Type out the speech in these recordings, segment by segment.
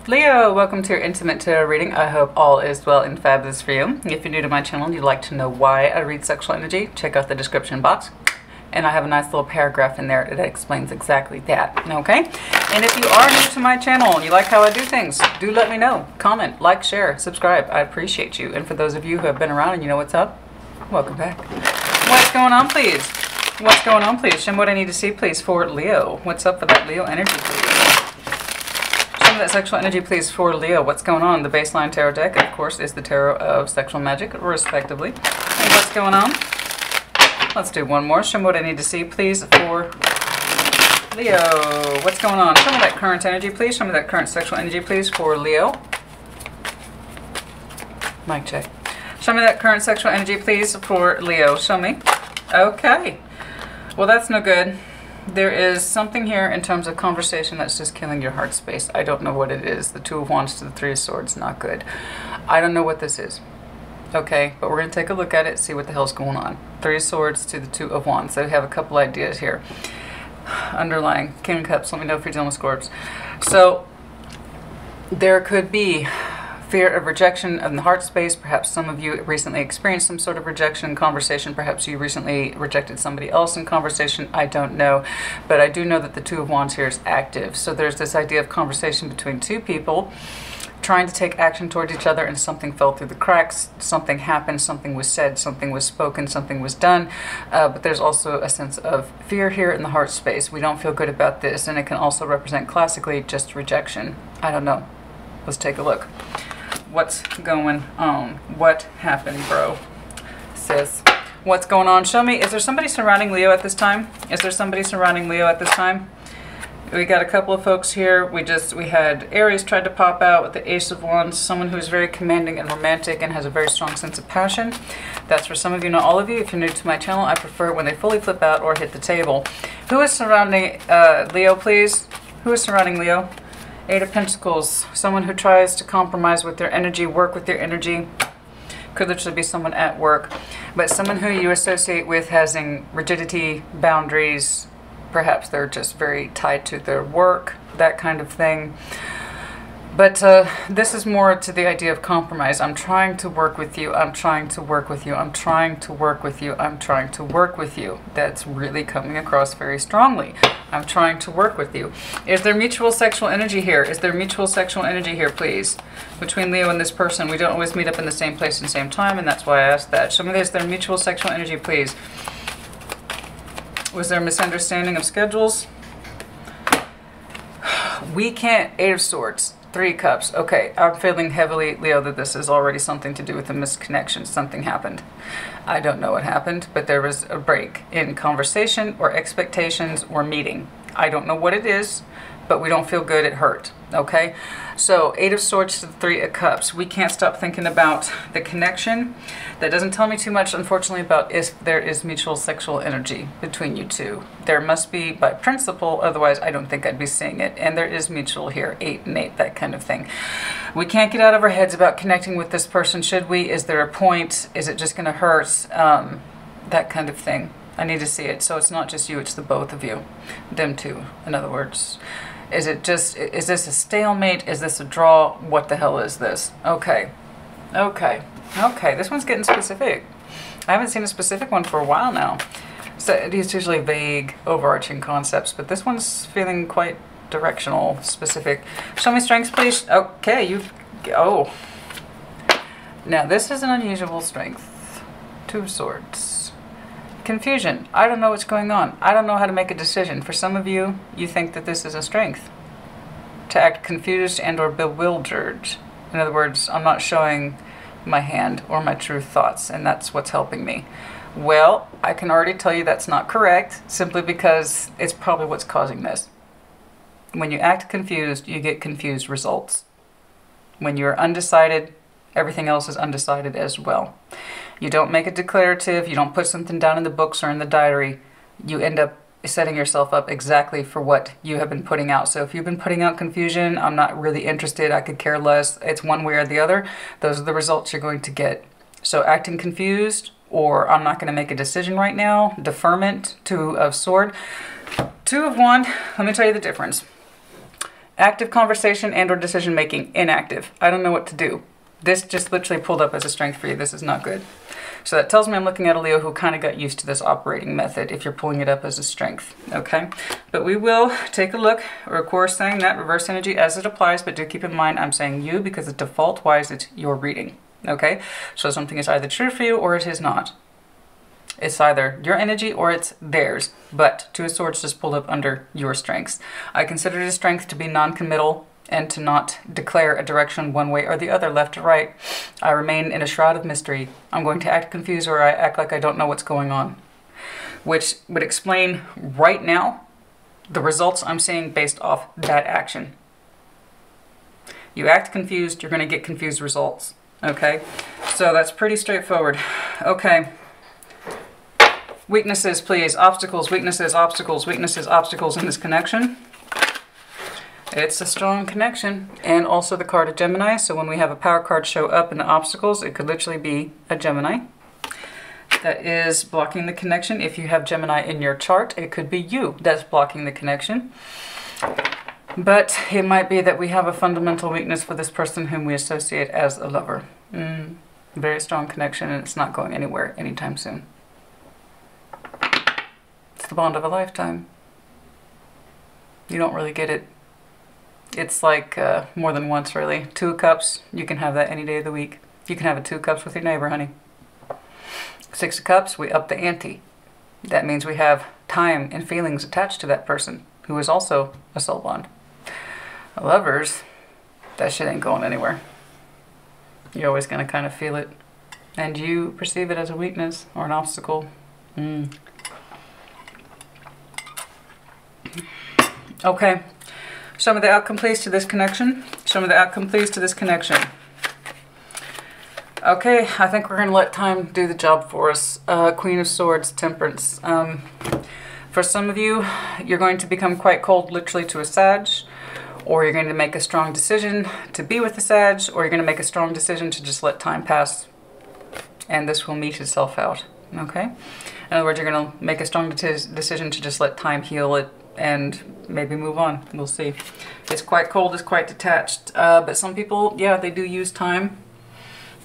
Leo, welcome to your Intimate Tarot reading. I hope all is well and fabulous for you. If you're new to my channel and you'd like to know why I read sexual energy, check out the description box. And I have a nice little paragraph in there that explains exactly that, okay? And if you are new to my channel and you like how I do things, do let me know. Comment, like, share, subscribe. I appreciate you. And for those of you who have been around and you know what's up, welcome back. What's going on, please? What's going on, please? Show me what I need to see, please, for Leo. What's up with that Leo energy, please? Show me that sexual energy, please, for Leo. What's going on? The baseline tarot deck, of course, is the Tarot of Sexual Magic, respectively. And what's going on? Let's do one more. Show me what I need to see, please, for Leo. What's going on? Show me that current energy, please. Show me that current sexual energy, please, for Leo. Mic check. Show me that current sexual energy, please, for Leo. Show me. Okay. Well, that's no good. There is something here in terms of conversation that's just killing your heart space. I don't know what it is. The Two of Wands to the Three of Swords, not good. I don't know what this is. Okay, but we're going to take a look at it, see what the hell's going on. Three of Swords to the Two of Wands. So we have a couple ideas here. Underlying King of Cups. Let me know if you're dealing with Scorps. So there could be fear of rejection in the heart space. Perhaps some of you recently experienced some sort of rejection in conversation. Perhaps you recently rejected somebody else in conversation. I don't know. But I do know that the Two of Wands here is active. So there's this idea of conversation between two people trying to take action towards each other, and something fell through the cracks. Something happened, something was said, something was spoken, something was done. But there's also a sense of fear here in the heart space. We don't feel good about this, and it can also represent classically just rejection. I don't know. Let's take a look. What's going on? What happened, bro? Sis. What's going on? Show me. Is there somebody surrounding Leo at this time? Is there somebody surrounding Leo at this time? We got a couple of folks here. We had Aries tried to pop out with the Ace of Wands, someone who's very commanding and romantic and has a very strong sense of passion. That's for some of you, not all of you. If you're new to my channel, I prefer it when they fully flip out or hit the table. Who is surrounding Leo, please? Who is surrounding Leo? Eight of Pentacles, someone who tries to compromise with their energy, work with their energy. Could literally be someone at work, but someone who you associate with having rigidity, boundaries. Perhaps they're just very tied to their work, that kind of thing. But this is more to the idea of compromise. I'm trying to work with you. I'm trying to work with you. I'm trying to work with you. I'm trying to work with you. That's really coming across very strongly. I'm trying to work with you. Is there mutual sexual energy here? Is there mutual sexual energy here, please? Between Leo and this person. We don't always meet up in the same place and same time, and that's why I asked that. Show me, is there mutual sexual energy, please? Was there a misunderstanding of schedules? We can't. Eight of Swords. Three Cups. Okay, I'm feeling heavily, Leo, that this is already something to do with a misconnection. Something happened. I don't know what happened, but there was a break in conversation or expectations or meeting. I don't know what it is, but we don't feel good. It hurt. Okay? So, Eight of Swords to the Three of Cups. We can't stop thinking about the connection. That doesn't tell me too much, unfortunately, about if there is mutual sexual energy between you two. There must be by principle, otherwise I don't think I'd be seeing it. And there is mutual here, 8 and 8, that kind of thing. We can't get out of our heads about connecting with this person, should we? Is there a point? Is it just going to hurt? That kind of thing. I need to see it. So it's not just you, it's the both of you. Them two, in other words. Is it just, is this a stalemate? Is this a draw? What the hell is this? Okay. Okay. Okay. This one's getting specific. I haven't seen a specific one for a while now. So these usually vague, overarching concepts, but this one's feeling quite directional, specific. Show me strengths, please. Okay. Oh. Now, this is an unusual strength. Two of Swords. Confusion. I don't know what's going on. I don't know how to make a decision. For some of you, you think that this is a strength. To act confused and or bewildered. In other words, I'm not showing my hand or my true thoughts, and that's what's helping me. Well, I can already tell you that's not correct, simply because it's probably what's causing this. When you act confused, you get confused results. When you're undecided, everything else is undecided as well. You don't make it declarative, you don't put something down in the books or in the diary, you end up setting yourself up exactly for what you have been putting out. So if you've been putting out confusion, I'm not really interested, I could care less, it's one way or the other, those are the results you're going to get. So acting confused, or I'm not going to make a decision right now, deferment, Two of Sword. Two of Wand, let me tell you the difference. Active conversation and or decision making, inactive. I don't know what to do. This just literally pulled up as a strength for you. This is not good. So that tells me I'm looking at a Leo who kind of got used to this operating method if you're pulling it up as a strength, okay? But we will take a look. We're of course saying that reverse energy as it applies, but do keep in mind I'm saying you because the default-wise it's your reading, okay? So something is either true for you or it is not. It's either your energy or it's theirs, but Two of Swords just pulled up under your strengths. I consider it a strength to be non-committal and to not declare a direction one way or the other, left or right. I remain in a shroud of mystery. I'm going to act confused or I act like I don't know what's going on, which would explain right now the results I'm seeing based off that action. You act confused, you're going to get confused results, okay? So that's pretty straightforward. Okay. Weaknesses, please. Obstacles, weaknesses, obstacles, weaknesses, obstacles in this connection. It's a strong connection. And also the card of Gemini. So when we have a power card show up in the obstacles, it could literally be a Gemini that is blocking the connection. If you have Gemini in your chart, it could be you that's blocking the connection. But it might be that we have a fundamental weakness for this person whom we associate as a lover. Very strong connection, and it's not going anywhere anytime soon. The bond of a lifetime. You don't really get it. It's like more than once, really. Two of Cups, you can have that any day of the week. You can have a Two of Cups with your neighbor, honey. Six of Cups, we up the ante. That means we have time and feelings attached to that person who is also a soul bond. Lovers, that shit ain't going anywhere. You're always going to kind of feel it. And you perceive it as a weakness or an obstacle. Okay, show me the outcome please to this connection. Show me the outcome please to this connection. Okay, I think we're going to let time do the job for us. Queen of Swords, Temperance. For some of you, you're going to become quite cold literally to a Sag, or you're going to make a strong decision to be with the Sag, or you're going to make a strong decision to just let time pass, and this will meet itself out, okay? In other words, you're going to make a strong decision to just let time heal it, and maybe move on. We'll see. It's quite cold, it's quite detached. But some people, yeah, they do use time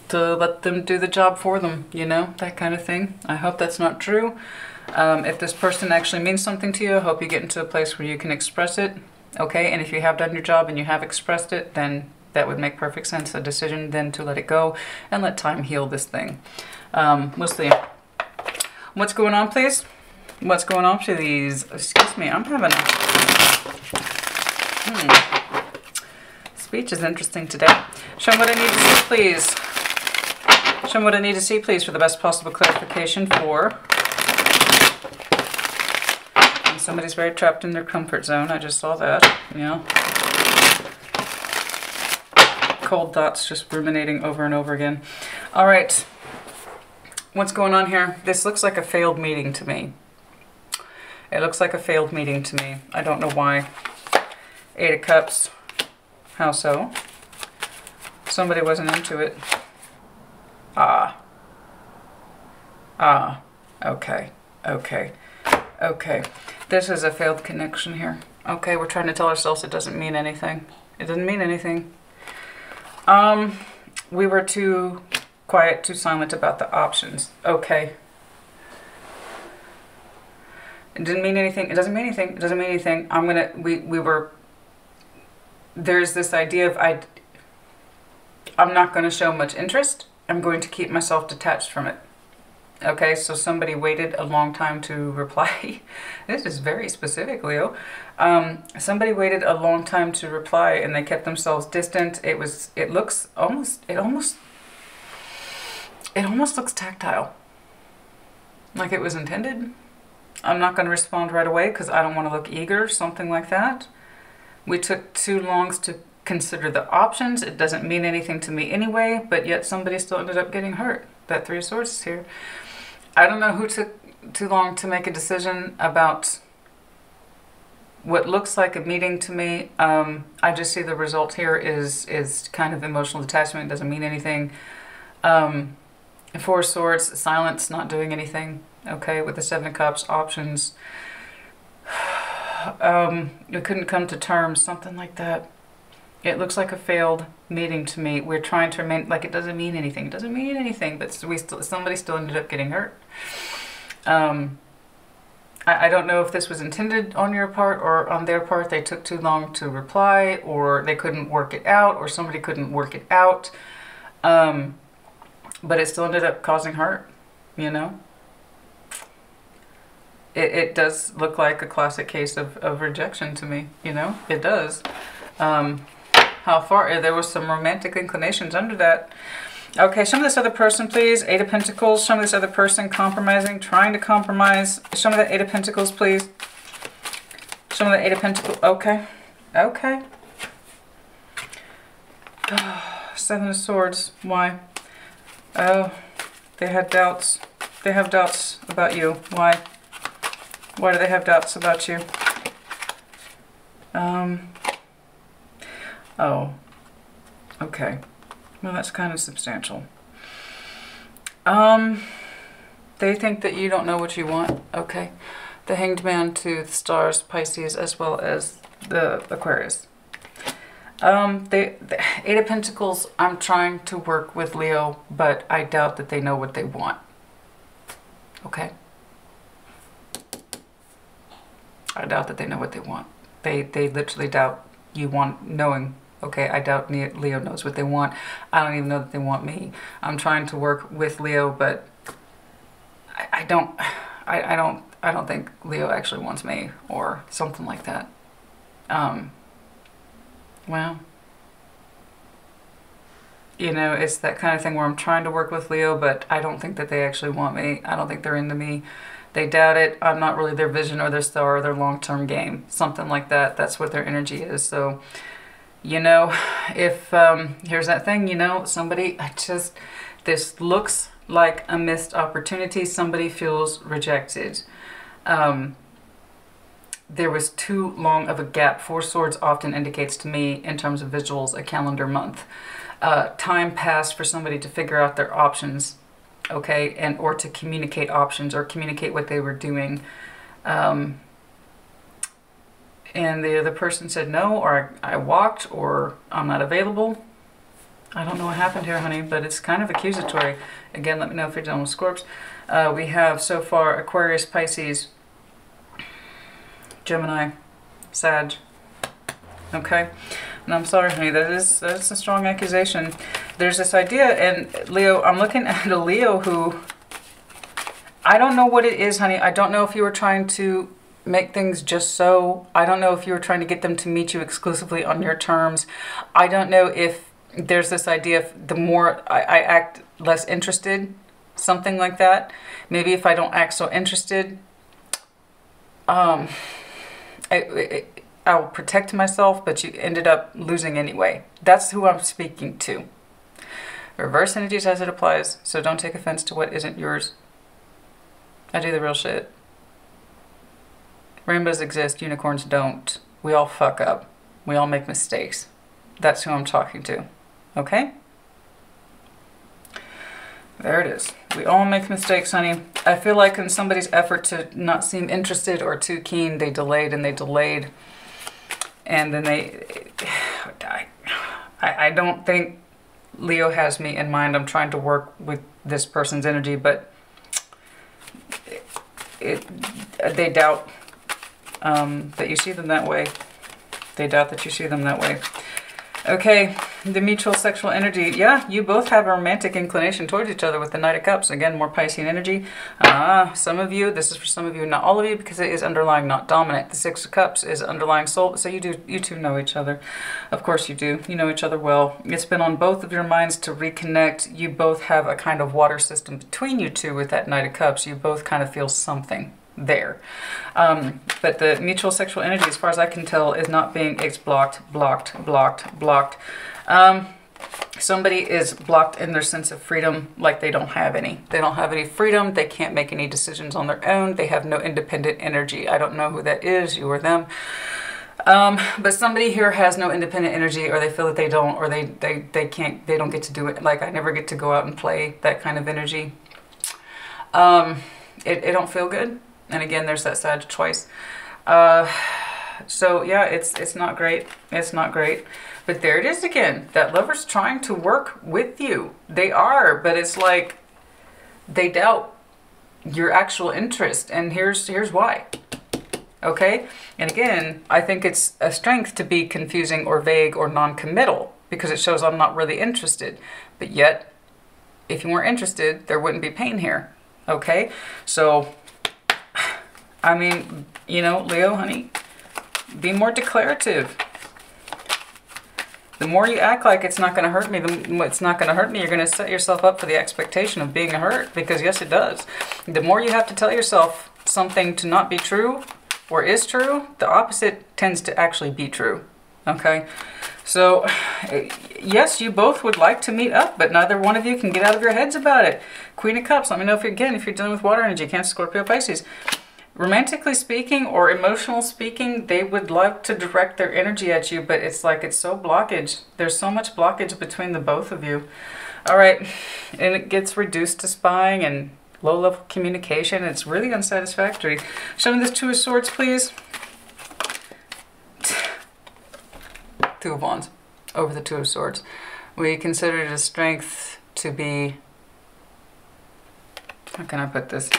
to let them do the job for them, you know, that kind of thing. I hope that's not true. If this person actually means something to you, I hope you get into a place where you can express it, okay? And if you have done your job and you have expressed it, then that would make perfect sense. A decision then to let it go and let time heal this thing. We'll see. What's going on, please? What's going on, please? Excuse me, I'm having a... Speech is interesting today. Show me what I need to see, please. Show me what I need to see, please, for the best possible clarification for... And somebody's very trapped in their comfort zone. I just saw that, yeah. Cold thoughts just ruminating over and over again. All right. What's going on here? This looks like a failed meeting to me. It looks like a failed meeting to me. I don't know why. Eight of Cups. How so? Somebody wasn't into it. Okay. Okay. This is a failed connection here. Okay, we're trying to tell ourselves it doesn't mean anything. It doesn't mean anything. We were too quiet, too silent about the options. Okay. It didn't mean anything. It doesn't mean anything. It doesn't mean anything. There's this idea of I'm not going to show much interest. I'm going to keep myself detached from it. Okay, so somebody waited a long time to reply. This is very specific, Leo. Somebody waited a long time to reply and they kept themselves distant. It almost looks tactile. Like it was intended. I'm not going to respond right away because I don't want to look eager, something like that. We took too long to consider the options. It doesn't mean anything to me anyway, but yet somebody still ended up getting hurt. That Three of Swords is here. I don't know who took too long to make a decision about what looks like a meeting to me. I just see the result here is kind of emotional detachment. It doesn't mean anything. Four of Swords, silence, not doing anything. Okay, with the Seven of Cups, options. We couldn't come to terms, something like that. It looks like a failed meeting to me. We're trying to remain, like it doesn't mean anything. It doesn't mean anything, but somebody still ended up getting hurt. I don't know if this was intended on your part or on their part. They took too long to reply, or they couldn't work it out, or somebody couldn't work it out. But it still ended up causing hurt, you know? It does look like a classic case of rejection to me, you know? It does. How far? There was some romantic inclinations under that. Okay, show me this other person, please. Eight of Pentacles. Show me this other person compromising, trying to compromise. Show me the Eight of Pentacles, please. Show me the Eight of Pentacles. Okay. Okay. Seven of Swords. Why? Oh, they had doubts. They have doubts about you. Why? Why do they have doubts about you? Oh. Okay. Well, that's kind of substantial. They think that you don't know what you want. Okay. The Hanged Man to the Stars, Pisces, as well as the Aquarius. The Eight of Pentacles, I'm trying to work with Leo, but I doubt that they know what they want. Okay? I doubt that they know what they want. They literally doubt you want knowing. Okay, I doubt Leo knows what they want. I don't even know that they want me. I'm trying to work with Leo, but I don't think Leo actually wants me or something like that. Well, you know, it's that kind of thing where I'm trying to work with Leo, but I don't think that they actually want me. I don't think they're into me. They doubt it. I'm not really their vision or their star or their long-term game. Something like that. That's what their energy is. So, you know, if, here's that thing, you know, somebody, this looks like a missed opportunity. Somebody feels rejected. There was too long of a gap. Four Swords often indicates to me, in terms of visuals, a calendar month. Time passed for somebody to figure out their options, okay, and or to communicate options or communicate what they were doing. And the other person said no, or I walked, or I'm not available. I don't know what happened here, honey, but it's kind of accusatory. Again, let me know if you're done with Scorps. We have so far Aquarius, Pisces, Gemini, Sag. Okay, and I'm sorry, honey, that's a strong accusation. There's this idea, and Leo, I'm looking at a Leo who, I don't know what it is, honey. I don't know if you were trying to make things just so. I don't know if you were trying to get them to meet you exclusively on your terms. I don't know if there's this idea of the more I act less interested, something like that. Maybe if I don't act so interested, I'll protect myself, but you ended up losing anyway. That's who I'm speaking to. Reverse energies as it applies, so don't take offense to what isn't yours. I do the real shit. Rainbows exist, unicorns don't. We all fuck up. We all make mistakes. That's who I'm talking to. Okay? There it is. We all make mistakes, honey. I feel like in somebody's effort to not seem interested or too keen, they delayed and they delayed. And then I don't think Leo has me in mind. I'm trying to work with this person's energy, but they doubt that you see them that way. They doubt that you see them that way. Okay, the mutual sexual energy. Yeah, you both have a romantic inclination towards each other with the Knight of Cups. Again, more Piscean energy. Some of you, this is for some of you, not all of you, because it is underlying, not dominant. The Six of Cups is underlying soul. So you two know each other. Of course you do. You know each other well. It's been on both of your minds to reconnect. You both have a kind of water system between you two with that Knight of Cups. You both kind of feel something there. But the mutual sexual energy, as far as I can tell, is not being, it's blocked. Somebody is blocked in their sense of freedom, like they don't have any. They don't have any freedom. They can't make any decisions on their own. They have no independent energy. I don't know who that is, you or them. But somebody here has no independent energy, or they feel that they don't, or they can't, they don't get to do it. Like, I never get to go out and play that kind of energy. It don't feel good. And again, there's that Sag twice. So yeah, it's not great. It's not great. But there it is again. That Lover's trying to work with you. They are, but it's like they doubt your actual interest, and here's why. Okay? And again, I think it's a strength to be confusing or vague or non-committal, because it shows I'm not really interested. But yet, if you weren't interested, there wouldn't be pain here. Okay? So, I mean, you know, Leo, honey, be more declarative. The more you act like it's not going to hurt me, it's not going to hurt me, you're going to set yourself up for the expectation of being hurt, because yes, it does. The more you have to tell yourself something to not be true or is true, the opposite tends to actually be true. Okay? So, yes, you both would like to meet up, but neither one of you can get out of your heads about it. Queen of Cups, let me know if, again, if you're dealing with water energy, Cancer, Scorpio, Pisces. Romantically speaking or emotional speaking, they would love to direct their energy at you, but it's like it's so blockage. There's so much blockage between the both of you. All right, and it gets reduced to spying and low-level communication. It's really unsatisfactory. Show me this Two of Swords, please. Two of Wands over the Two of Swords. We consider it a strength to be, how can I put this?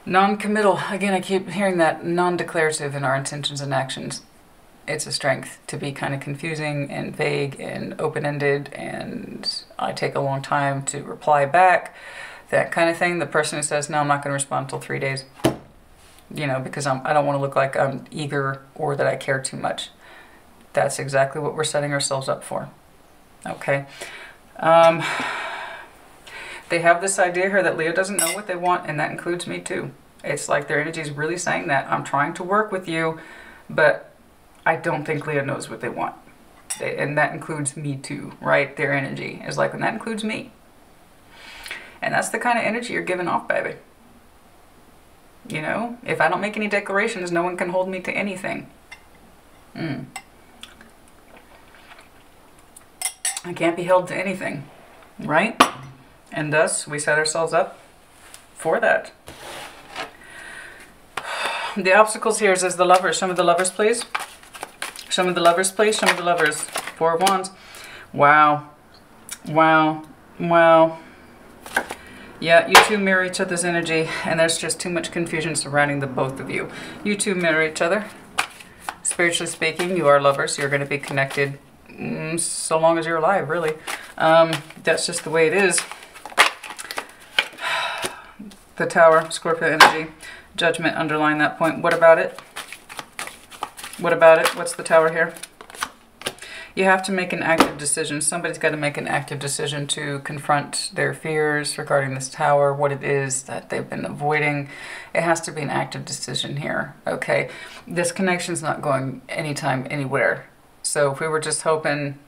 Non-committal. Again, I keep hearing that. Non-declarative in our intentions and actions. It's a strength to be kind of confusing and vague and open-ended, and I take a long time to reply back. That kind of thing. The person who says, no, I'm not going to respond until 3 days. You know, because I don't want to look like I'm eager or that I care too much. That's exactly what we're setting ourselves up for. Okay. They have this idea here that Leo doesn't know what they want, and that includes me too. It's like their energy is really saying that. I'm trying to work with you, but I don't think Leo knows what they want. And that includes me too, right? Their energy is like, and that includes me. And that's the kind of energy you're giving off, baby. You know, if I don't make any declarations, no one can hold me to anything. I can't be held to anything, right? And thus, we set ourselves up for that. The obstacles here is the Lovers. Show me the Lovers, please. Show me the Lovers, please. Show me the Lovers. Four of Wands. Wow. Wow. Wow. Yeah, you two mirror each other's energy, and there's just too much confusion surrounding the both of you. You two mirror each other. Spiritually speaking, you are lovers. You're going to be connected so long as you're alive, really. That's just the way it is. The Tower, Scorpio energy, Judgment, underline that point. What about it? What about it? What's the Tower here? You have to make an active decision. Somebody's got to make an active decision to confront their fears regarding this Tower, what it is that they've been avoiding. It has to be an active decision here, okay? This connection's not going anytime, anywhere. So if we were just hoping,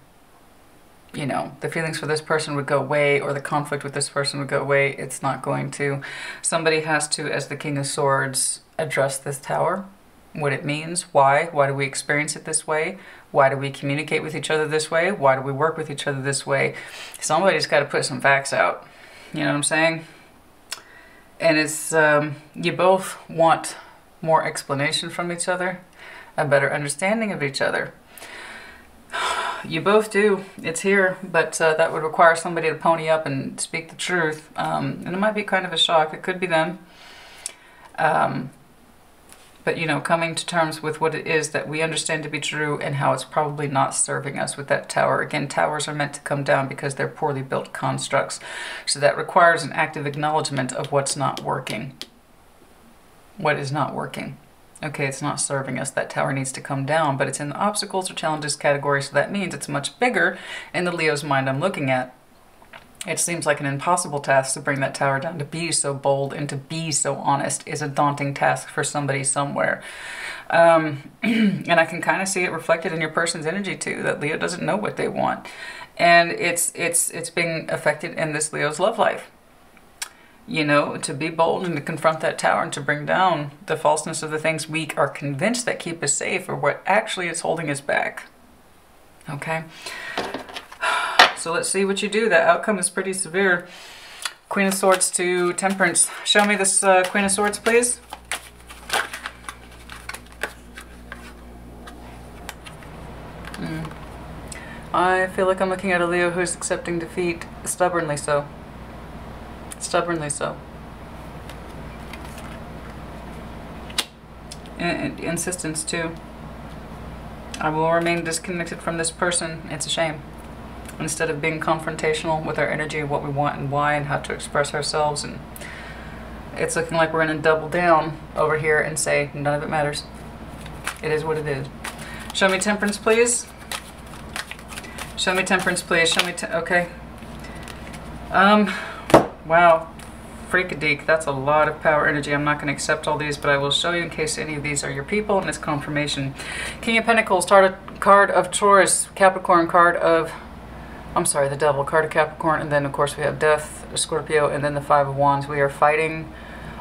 you know, the feelings for this person would go away or the conflict with this person would go away, it's not going to. Somebody has to, as the King of Swords, address this Tower, what it means, why do we experience it this way, why do we communicate with each other this way, why do we work with each other this way. Somebody's got to put some facts out, you know what I'm saying? And it's, you both want more explanation from each other, a better understanding of each other. You both do. It's here, but that would require somebody to pony up and speak the truth. And it might be kind of a shock. It could be them. But, you know, coming to terms with what it is that we understand to be true and how it's probably not serving us with that Tower. Again, towers are meant to come down because they're poorly built constructs. So that requires an active acknowledgement of what's not working. What is not working. Okay, it's not serving us. That Tower needs to come down, but it's in the obstacles or challenges category, so that means it's much bigger in the Leo's mind I'm looking at. It seems like an impossible task to bring that Tower down. To be so bold and to be so honest is a daunting task for somebody somewhere. And I can kind of see it reflected in your person's energy too, that Leo doesn't know what they want. And it's being affected in this Leo's love life. You know, to be bold and to confront that Tower and to bring down the falseness of the things we are convinced that keep us safe or what actually is holding us back. Okay? So let's see what you do. That outcome is pretty severe. Queen of Swords to Temperance. Show me this Queen of Swords, please. I feel like I'm looking at a Leo who's accepting defeat, stubbornly so. Stubbornly so. And insistence too. I will remain disconnected from this person. It's a shame. Instead of being confrontational with our energy, what we want and why and how to express ourselves, and it's looking like we're going to double down over here and say none of it matters. It is what it is. Show me temperance, please. Show me temperance, please. Show me okay. Wow. Freakadeek. That's a lot of power energy. I'm not going to accept all these, but I will show you in case any of these are your people, and it's confirmation. King of Pentacles, card of Taurus, Capricorn, card of... I'm sorry, the Devil, card of Capricorn, and then of course we have Death, Scorpio, and then the Five of Wands. We are fighting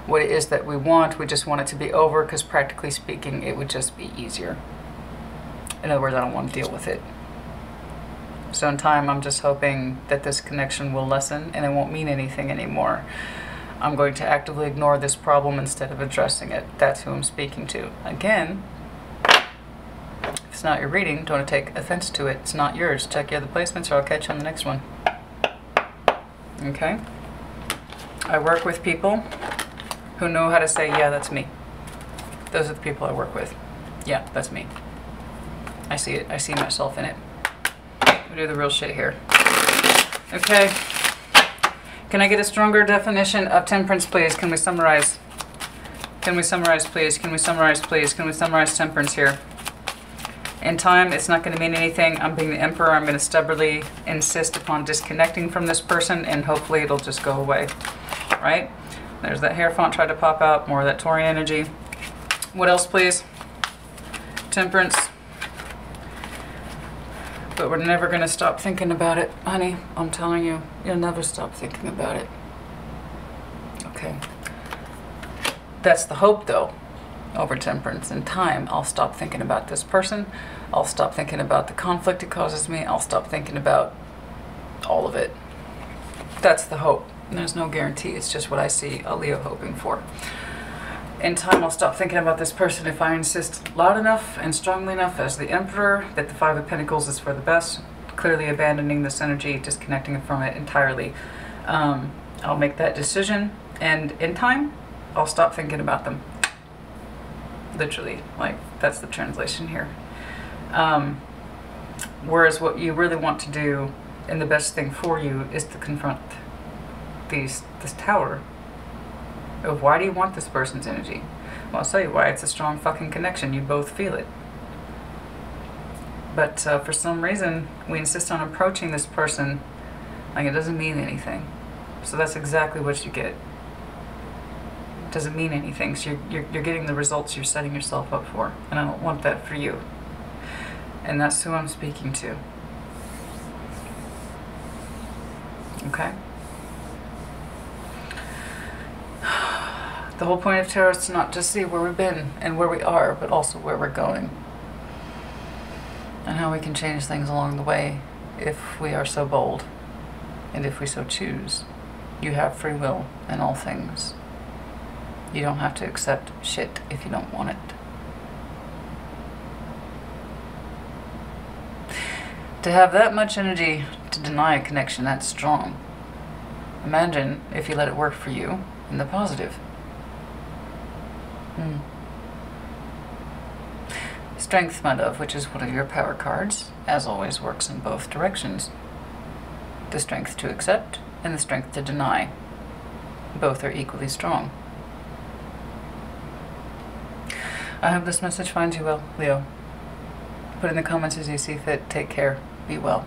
what it is that we want. We just want it to be over because practically speaking, it would just be easier. In other words, I don't want to deal with it. So in time, I'm just hoping that this connection will lessen and it won't mean anything anymore. I'm going to actively ignore this problem instead of addressing it. That's who I'm speaking to. Again, if it's not your reading, don't take offense to it. It's not yours. Check your other placements or I'll catch you on the next one. Okay? I work with people who know how to say, yeah, that's me. Those are the people I work with. Yeah, that's me. I see it. I see myself in it. We do the real shit here. Okay. Can I get a stronger definition of temperance, please? Can we summarize? Can we summarize, please? Can we summarize, please? Can we summarize temperance here? In time, it's not going to mean anything. I'm being the Emperor. I'm going to stubbornly insist upon disconnecting from this person, and hopefully it'll just go away. Right? There's that hair font tried to pop out. More of that Tauri energy. What else, please? Temperance. But we're never going to stop thinking about it, honey. I'm telling you, you'll never stop thinking about it. Okay. That's the hope, though, over temperance. In time, I'll stop thinking about this person. I'll stop thinking about the conflict it causes me. I'll stop thinking about all of it. That's the hope. And there's no guarantee. It's just what I see a Leo hoping for. In time, I'll stop thinking about this person if I insist loud enough and strongly enough as the Emperor that the Five of Pentacles is for the best, clearly abandoning this energy, disconnecting from it entirely. I'll make that decision, and in time, I'll stop thinking about them. Literally, like, that's the translation here. Whereas what you really want to do, and the best thing for you, is to confront this tower of why do you want this person's energy? Well, I'll tell you why. It's a strong fucking connection. You both feel it. But for some reason, we insist on approaching this person like it doesn't mean anything. So that's exactly what you get. It doesn't mean anything. So you're getting the results you're setting yourself up for. And I don't want that for you. And that's who I'm speaking to. Okay? The whole point of tarot is to not just see where we've been and where we are, but also where we're going. And how we can change things along the way if we are so bold. And if we so choose. You have free will in all things. You don't have to accept shit if you don't want it. To have that much energy to deny a connection, that's strong. Imagine if you let it work for you in the positive. Strength, my love, which is one of your power cards, as always works in both directions. The strength to accept and the strength to deny. Both are equally strong. I hope this message finds you well, Leo. Put in the comments as you see fit. Take care. Be well.